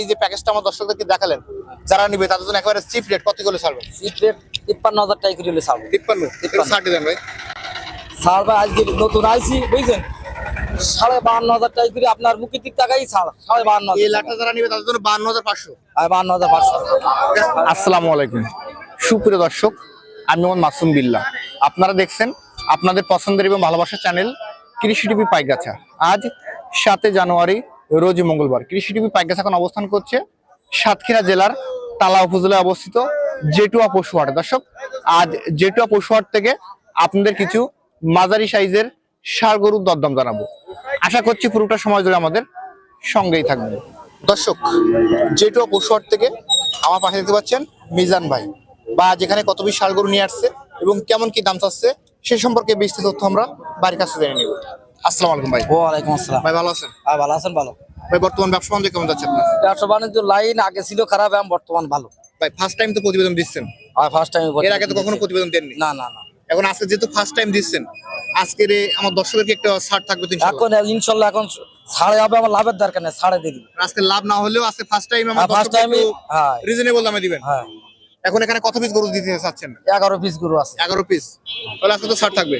এই যে প্যাকেজটা আমার দর্শকদেরকে দেখালেন, যারা নিবে তাদের জন্য একেবারে চিপ রেট কত করে ছাড়বেন? চিপ রেট 53,000 টাকা করে হলে ছাড়বো। 53 60 দেন ভাই। ছাড় ভাই, আজকে নতুন আইছি বুঝছেন, 52,500 টাকা করে আপনার মুখের দিক টাকাই ছাড়। 52,500 এই লাখটা যারা নিবে তাদের জন্য 52,500। 52,500। আসসালামু আলাইকুম সুপ্রিয় দর্শক, আমি মোহাম্মদ মাসুম বিল্লাহ। আপনারা দেখছেন আপনাদের পছন্দের এবং ভালোবাসার চ্যানেল কৃষি টিভি পাইকগাছা। আজ 7 জানুয়ারি রোজ মঙ্গলবার। কৃষি টিভি পাইকগাছা এখন অবস্থান করছে সাতক্ষীরা জেলার তালা উপজেলায় অবস্থিত জেটুয়া পশুহাটে। দর্শক, আজ জেটুয়া পশুহাট থেকে আপনাদের কিছু মাঝারি সাইজের ষাঁড় গরুর দরদাম জানাবো। আশা করছি পুরোটা সময় ধরে আমাদের সঙ্গেই থাকবে। দর্শক, জেটুয়া পশুহাট থেকে আমার পাশে দেখতে পাচ্ছেন মিজান ভাই, বা যেখানে কত পিস ষাঁড় গরু নিয়ে আসছে এবং কেমন কি দাম চাচ্ছে সে সম্পর্কে বিস্তারিত তথ্য আমরা বাড়ির কাছে জেনে নিব। আসসালামু আলাইকুম ভাই। ওয়ালাইকুম আসসালাম। ভাই ভালো আছেন? ভালো আছেন? ভালো ভাই। বর্তমান ব্যবসা বাণিজ্য কেমন যাচ্ছে আপনার? ব্যবসা বাণিজ্য লাইন আগে ছিল খারাপ, এখন বর্তমান ভালো। ভাই ফার্স্ট টাইম তো প্রতিবেদন দিচ্ছেন? আর ফার্স্ট টাইম। এর আগে তো কখনো প্রতিবেদন দেননি? না না না। এখন আজকে যেহেতু ফার্স্ট টাইম দিচ্ছেন, আজকের আমার দর্শকদেরকে একটা ছাড় থাকবে তো ইনশাআল্লাহ? এখন ইনশাআল্লাহ এখন ছাড়ে হবে, আমার লাভের দরকার নেই, ছাড়ে দিয়ে দিবি। আজকে লাভ না হলেও আজকে ফার্স্ট টাইম আমার ফার্স্ট টাইম। হ্যাঁ, রিজনেবল দামে দিবেন। হ্যাঁ। এখন এখানে কত পিস গরু দিতে চাচ্ছেন? 11 পিস গরু আছে। 11 পিস। তাহলে আজকে তো ছাড় থাকবে।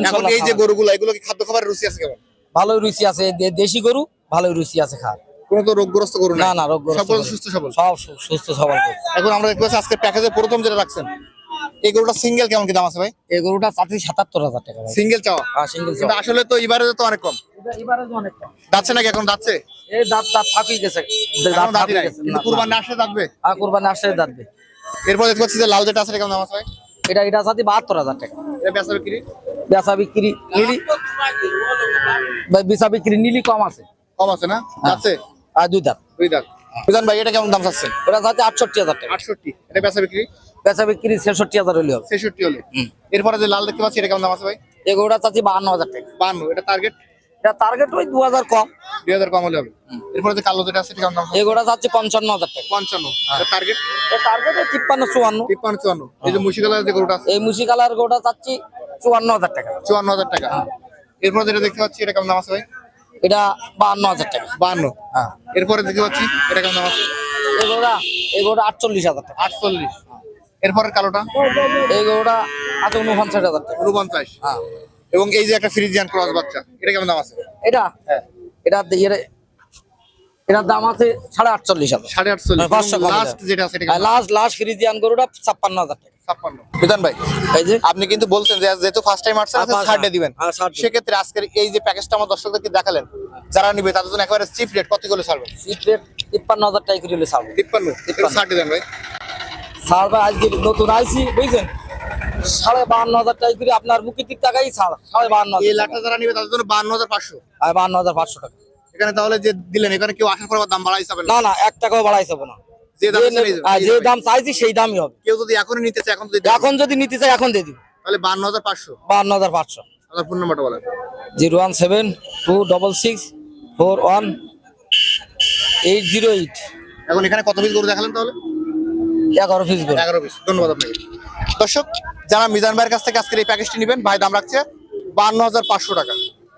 এখন এই যে গরুগুলো, এগুলো কি খাদ্য খাবারের রুচি আছে কেমন? ভালোই রুচি আছে, দেশি গরু ভালোই রুচি আছে খাওয়ার। কোনো তো রোগগ্রস্ত গরু না না, রোগগ্রস্ত সব গরু। সুস্থ সবল? সব সুস্থ সবল গরু। এখন আমরা দেখতে পাচ্ছি আজকে প্যাকেজে প্রথম যেটা রাখছেন, এই গরুটা সিঙ্গেল কেমন কি দাম আছে ভাই? এই গরুটা চাচ্ছি 77,000 টাকা ভাই। সিঙ্গেল চাওয়া? হ্যাঁ, সিঙ্গেল কিন্তু আসলে তো এবারে তো অনেক কম এবারে তো অনেক কম। যাচ্ছে নাকি? এখন যাচ্ছে? এই দাঁত ফাঁকি গেছে, এখনো দাঁতই নাই, কিন্তু কুরবানি আসলে যাবে। আর কুরবানি আসলে দাঁতবে। এরপর দেখতে পাচ্ছি যে লাল যেটা আছে এটা কেমন দাম আছে ভাই? এটা চাচ্ছি 72,000 টাকা। এটা বেচা বিক্রি? বেচা বিক্রি নিলি ভাই, বেচা বিক্রি নিলি কম আছে। কম আছে না? যাচ্ছে? আর দুই দাঁত। মিজান ভাই, এটা কেমন দাম চাচ্ছেন? ওটা চাচ্ছি 68,000 টাকা। 68। এটা বেচা বিক্রি? বেচা বিক্রি 66,000 হলে হবে। 66 হলে। এরপরে যে লাল দেখতে পাচ্ছি এটা কেমন দাম আছে ভাই? এই গরুটা চাচ্ছি 52,000 টাকা। 52। এটা টার্গেট? এটা টার্গেট ওই 2,000 কম। 2000 কম হলে হবে। এরপরে যে কালো যেটা আছে এটা কেমন দাম? এই গরুটা চাচ্ছি 55,000 টাকা। 55। এটা টার্গেট? এটা টার্গেট 53 54। 53 54। এই যে মুশি কালার যে গরুটা আছে, এই মুশি কালার গরুটা চাচ্ছি 54,000 টাকা। 54,000 টাকা। এরপরে যেটা দেখতে পাচ্ছি এটা কেমন দাম আছে ভাই? এটা 52,000 টাকা। 52। হ্যাঁ। এরপরে দেখতে পাচ্ছি এটা কেমন দাম আছে? এই গরুটা 48,000 টাকা। 48। এরপরে কালোটা? এই গরুটা আছে 49,000 টাকা। 49। হ্যাঁ। এবং এই যে একটা ফ্রিজিয়ান ক্রস বাচ্চা, এটা কেমন দাম আছে? এটা হ্যাঁ, এটার দাম আছে 48,500। 48। লাস্ট যেটা আছে এটা কেমন? লাস্ট ফ্রিজিয়ান গরুটা 56,000 টাকা। 56। বিধান ভাই, এই যে আপনি কিন্তু বলছেন যে যেহেতু ফার্স্ট টাইম আসছে আজকে ছাড় দিয়ে দিবেন। হ্যাঁ, ছাড় দিব। সেক্ষেত্রে আজকের এই যে প্যাকেজটা আমার দর্শকদেরকে দেখালেন, যারা নিবে তাদের জন্য একেবারে চিপ রেট কত করে ছাড়বেন? চিপ রেট 53,000 টাকা করে হলে ছাড়বো। 53। এটা ছাড় দিবেন ভাই। ছাড় ভাই, আজকে নতুন আইছি বুঝছেন, 52,500 টাকা করে আপনার মুখের দিক টাকাই ছাড়। 52,000। এই লাখটা যারা নিবে তাদের জন্য 52,500। আর 52,500 টাকা। এখানে তাহলে যে দিলেন, এখানে কেউ আসার পর আবার দাম বাড়াইছে না? না না, 1 টাকাও বাড়াইছে না। যে দাম চাইছি সেই দামই হবে। কেউ যদি এখনই নিতে চায়, এখন যদি নিতে চাই এখন দিয়ে দিব। তাহলে 52,500। 52,500। আপনার ফোন নাম্বারটা বলেন। 01726410808। এখন এখানে কত পিস গরু দেখালেন তাহলে? 11 পিস গরু। 11 পিস। ধন্যবাদ আপনাকে। দর্শক, যারা মিজান ভাইয়ের কাছ থেকে আজকের এই প্যাকেজটি নেবেন, ভাই দাম রাখছে 52,500 টাকা।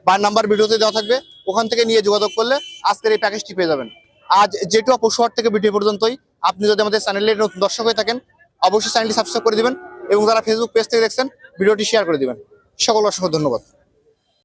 ভাইয়ের নাম্বার ভিডিওতে দেওয়া থাকবে, ওখান থেকে নিয়ে যোগাযোগ করলে আজকের এই প্যাকেজটি পেয়ে যাবেন। আজ জেটুয়া পশুহাট থেকে ভিডিও পর্যন্তই। আপনি যদি আমাদের চ্যানেলের নতুন দর্শক হয়ে থাকেন, অবশ্যই চ্যানেলটি সাবস্ক্রাইব করে দিবেন এবং যারা ফেসবুক পেজ থেকে দেখছেন ভিডিওটি শেয়ার করে দিবেন। সকল অসংখ্য ধন্যবাদ।